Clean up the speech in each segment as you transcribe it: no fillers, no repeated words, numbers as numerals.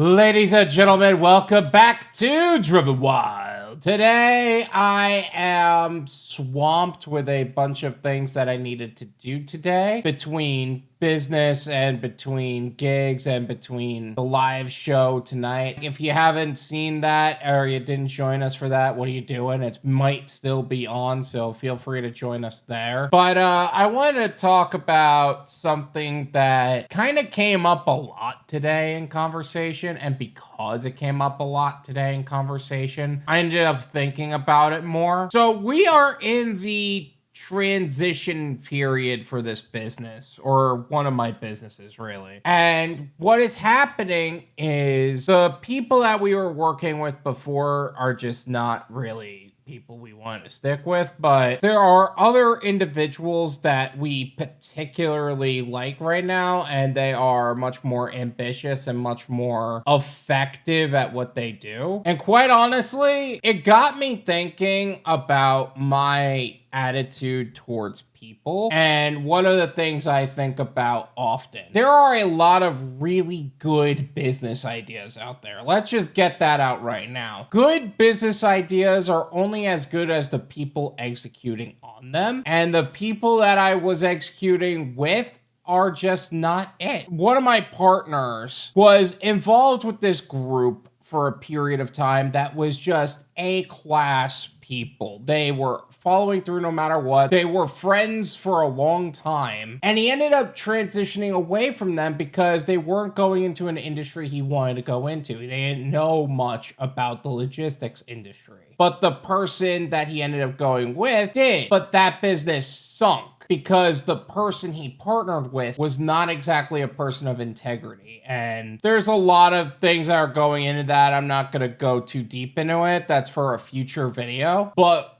Ladies and gentlemen, welcome back to Driven Wyld. Today, I am swamped with a bunch of things that I needed to do today between business and between gigs and between the live show tonight. If you haven't seen that or you didn't join us for that, what are you doing? It might still be on, so feel free to join us there. But I wanted to talk about something that kind of came up a lot today in conversation, and because it came up a lot today in conversation, I ended up thinking about it more. So we are in the transition period for this business, or one of my businesses really. And what is happening is the people that we were working with before are just not really people we want to stick with, but there are other individuals that we particularly like right now, and they are much more ambitious and much more effective at what they do. And quite honestly, it got me thinking about my attitude towards people. And one of the things I think about often, there are a lot of really good business ideas out there. Let's just get that out right now. Good business ideas are only as good as the people executing on them. And the people that I was executing with are just not it. One of my partners was involved with this group for a period of time that was just A-class people. They were following through no matter what. They were friends for a long time. And he ended up transitioning away from them because they weren't going into an industry he wanted to go into. They didn't know much about the logistics industry. But the person that he ended up going with did. But that business sunk because the person he partnered with was not exactly a person of integrity. And there's a lot of things that are going into that. I'm not going to go too deep into it. That's for a future video. But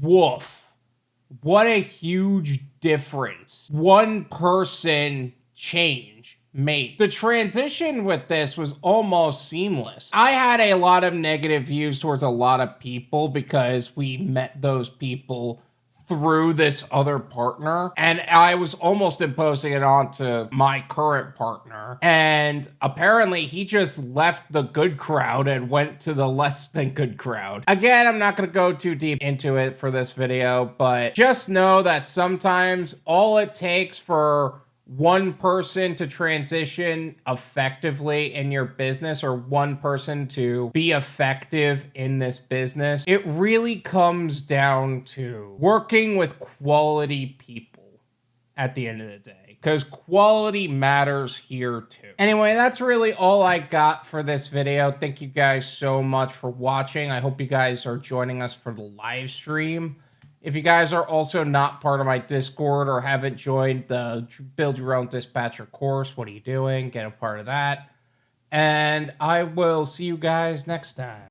woof, what a huge difference one person change made. The transition with this was almost seamless. I had a lot of negative views towards a lot of people because we met those people through this other partner, and I was almost imposing it onto my current partner, and apparently he just left the good crowd and went to the less than good crowd. Again, I'm not going to go too deep into it for this video, but just know that sometimes all it takes for one person to transition effectively in your business, or one person to be effective in this business, it really comes down to working with quality people at the end of the day, because quality matters here too. Anyway, that's really all I got for this video. Thank you guys so much for watching. I hope you guys are joining us for the live stream. If you guys are also not part of my Discord or haven't joined the Build Your Own Dispatcher course, what are you doing? Get a part of that. And I will see you guys next time.